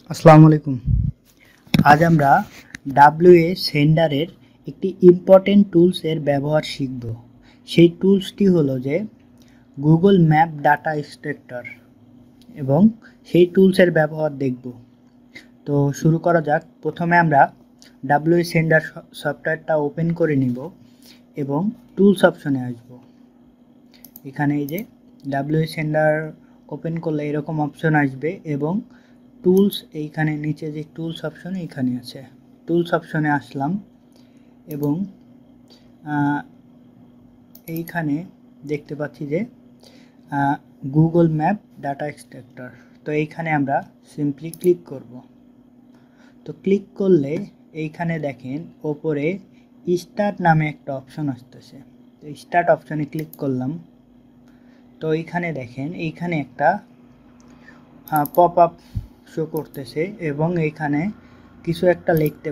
আসসালামু আলাইকুম। আজ আমরা ডাব্লিউএ সেন্ডারের একটি ইম্পর্টেন্ট টুলসের ব্যবহার শিখব। সেই টুলসটি হলো যে গুগল ম্যাপ ডাটা এক্সট্রাক্টর এবং সেই টুলসের ব্যবহার দেখব। তো শুরু করা যাক। প্রথমে আমরা ডাব্লিউএ সেন্ডার সফটওয়্যারটা ওপেন করে নিব এবং টুলস অপশনে আসব। এখানে এই যে ডাব্লিউএ সেন্ডার ওপেন করলে এরকম অপশন আসবে এবং টুলস এইখানে নিচে যে টুলস অপশন এইখানে আছে, টুলস অপশনে আসলাম এবং এইখানে দেখতে পাচ্ছি যে গুগল ম্যাপ ডাটা এক্সট্রাক্টর। তো এইখানে আমরা সিম্পলি ক্লিক করব। তো ক্লিক করলে এইখানে দেখেন ওপরে স্টার্ট নামে একটা অপশন আসতেছে। তো স্টার্ট অপশনে ক্লিক করলাম। তো এইখানে দেখেন এইখানে একটা পপ আপ শো করতেছে এবং এইখানে কিছু একটা লিখতে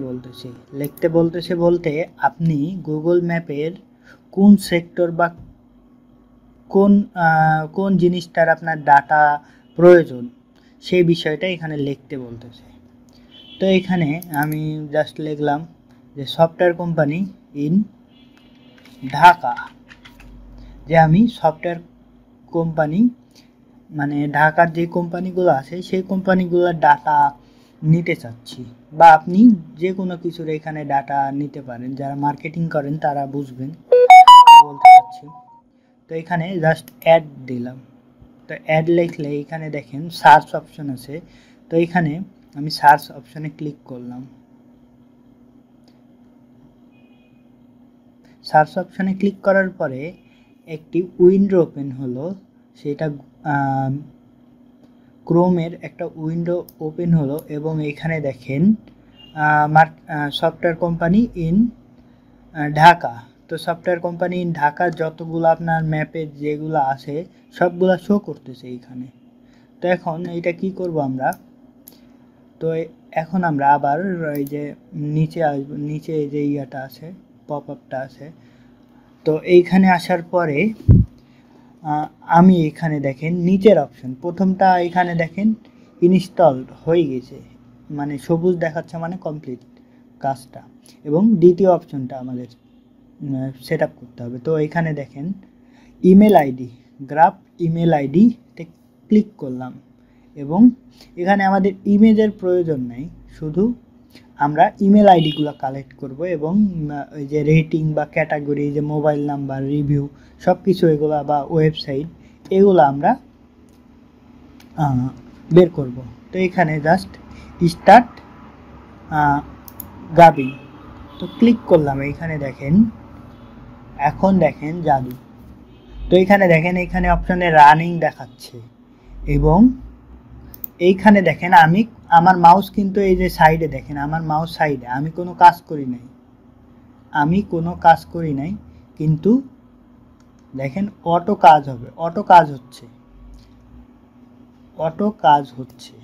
বলতেছে বলতে আপনি গুগল ম্যাপের কোন সেক্টর বা কোন জিনিসটার আপনার ডাটা প্রয়োজন সেই বিষয়টা এখানে লিখতে বলতেছে। তো এখানে আমি জাস্ট লিখলাম যে সফটওয়্যার কোম্পানি ইন ঢাকা, যে আমি সফটওয়্যার কোম্পানি মানে ঢাকার যে কোম্পানিগুলো আছে সেই কোম্পানিগুলোর ডাটা নিতে চাচ্ছি, বা আপনি যে কোনো কিছুর এখানে ডাটা নিতে পারেন, যারা মার্কেটিং করেন তারা বুঝবেন বলতে চাচ্ছি। তো এখানে জাস্ট অ্যাড দিলাম। তো অ্যাড লিখলে এখানে দেখেন সার্চ অপশন আছে। তো এখানে আমি সার্চ অপশনে ক্লিক করলাম। সার্চ অপশনে ক্লিক করার পরে একটি উইন্ডো ওপেন হলো, সেটা ক্রোমের একটা উইন্ডো ওপেন হলো এবং এখানে দেখেন সফটওয়্যার কোম্পানি ইন ঢাকা। তো সফটওয়্যার কোম্পানি ইন ঢাকার যতগুলো আপনার ম্যাপে যেগুলো আছে সবগুলো শো করতেছে এইখানে। তো এখন এইটা কি করব আমরা, তো এখন আমরা আবার এই যে নিচে আসব, নিচে যে ইয়াটা আছে পপ আপটা আছে, তো এইখানে আসার পরে আমি এখানে দেখেন নিচের অপশন প্রথমটা এখানে দেখেন ইনস্টলড হয়ে গেছে, মানে সবুজ দেখাচ্ছে মানে কমপ্লিট কাজটা, এবং দ্বিতীয় অপশনটা আমাদের সেট আপ করতে হবে। তো এখানে দেখেন ইমেল আইডি, গ্রাফ ইমেল আইডিতে ক্লিক করলাম এবং এখানে আমাদের ইমেজের প্রয়োজন নেই, শুধু আমরা ইমেল আইডিগুলো কালেক্ট করব এবং ওই যে রেটিং বা ক্যাটাগরি, যে মোবাইল নাম্বার, রিভিউ সব কিছু এগুলো বা ওয়েবসাইট এগুলো আমরা বের করব। তো এখানে জাস্ট স্টার্ট গাবি, তো ক্লিক করলাম। এইখানে দেখেন এখন দেখেন জাদু। তো এইখানে দেখেন এইখানে অপশনে রানিং দেখাচ্ছে এবং এইখানে দেখেন আমি আমার মাউস কিন্তু এই যে সাইডে দেখেন আমার মাউস সাইডে, আমি কোনো কাজ করি নাই, কিন্তু দেখেন অটো কাজ হবে, অটো কাজ হচ্ছে।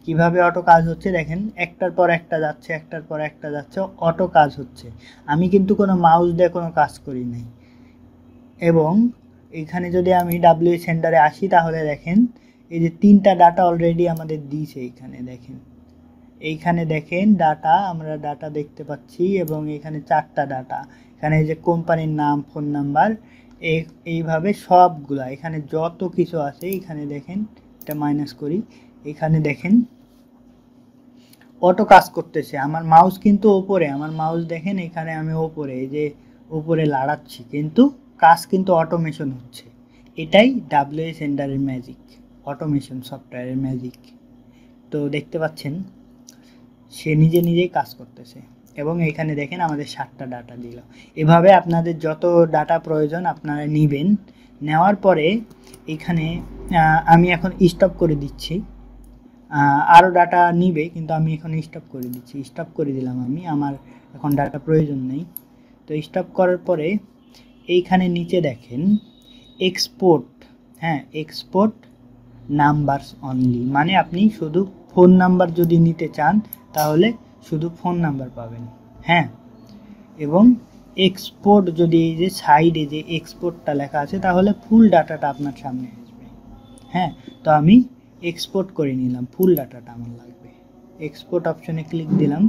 কিভাবে অটো কাজ হচ্ছে দেখেন, একটার পর একটা যাচ্ছে, অটো কাজ হচ্ছে। আমি কিন্তু কোনো মাউস দিয়ে কোনো কাজ করি নাই। এবং এখানে যদি আমি ডাব্লিউ সেন্টারে আসি তাহলে দেখেন এই যে 3টা ডাটা অলরেডি আমাদের দিয়েছে। এইখানে দেখেন ডাটা, আমরা ডাটা দেখতে পাচ্ছি এবং এখানে 4টা ডাটা, এখানে এই যে কোম্পানির নাম, ফোন নাম্বার, এইভাবে সবগুলা এখানে যত কিছু আছে এখানে দেখেন, এটা মাইনাস করি, এখানে দেখেন অটো কাজ করতেছে। আমার মাউস কিন্তু ওপরে, আমার মাউস দেখেন এখানে আমি ওপরে, এই যে উপরে লাড়াচ্ছি কিন্তু কাজ কিন্তু অটোমেশন হচ্ছে। এটাই ডাব্লিউএ সেন্টারের ম্যাজিক, অটোমেশন সফটওয়্যারের ম্যাজিক। তো দেখতে পাচ্ছেন সে নিজেই কাজ করতেছে এবং এখানে দেখেন আমাদের 7টা ডাটা দিল। এভাবে আপনাদের যত ডাটা প্রয়োজন আপনারা নেবেন। নেওয়ার পরে এখানে আমি এখন স্টপ করে দিচ্ছি, আরও ডাটা নিবে কিন্তু আমি এখন স্টপ করে দিচ্ছি, স্টপ করে দিলাম আমি, আমার এখন ডাটা প্রয়োজন নেই। তো স্টপ করার পরে এইখানে নিচে দেখেন এক্সপোর্ট, এক্সপোর্ট নাম্বারস অনলি, মানে আপনি শুধু ফোন নাম্বার যদি নিতে চান তাহলে শুধু ফোন নাম্বার পাবেন। এবং এক্সপোর্ট যদি এই যে সাইডে যে এক্সপোর্টটা লেখা আছে তাহলে ফুল ডাটাটা আপনার সামনে আসবে। তো আমি এক্সপোর্ট করে নিলাম, ফুল ডাটাটা আমার লাগবে। এক্সপোর্ট অপশনে ক্লিক দিলাম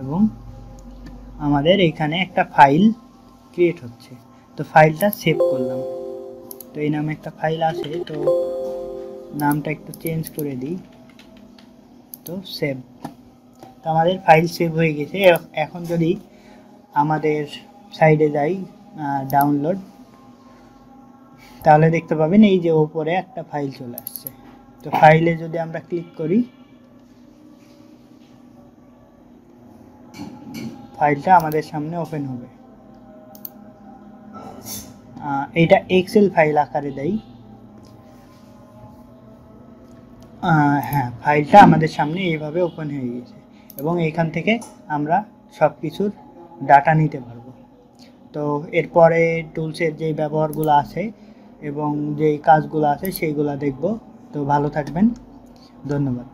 এবং আমাদের এখানে একটা ফাইল ক্রিয়েট হচ্ছে, তো ফাইলটা সেভ করলাম। তো এই নামে একটা ফাইল আছে, তো নামটা একটু চেঞ্জ করে দিই, তো সেভ। তো আমাদের ফাইল সেভ হয়ে গেছে। এখন যদি আমাদের সাইডে যাই ডাউনলোড, তাহলে দেখতে পাবেন এই যে ওপরে একটা ফাইল চলে আসছে। তো ফাইলে যদি আমরা ক্লিক করি, ফাইলটা আমাদের সামনে ওপেন হবে। এটা এক্সেল ফাইল আকারে দেয়। হ্যাঁ, ফাইলটা আমাদের সামনে এইভাবে ওপেন হয়ে গেছে এবং এখান থেকে আমরা সব কিছুর ডাটা নিতে পারবো। তো এরপরে টুলসের যে ব্যবহারগুলো আছে এবং যেই কাজগুলো আছে সেইগুলো দেখব। তো ভালো থাকবেন, ধন্যবাদ।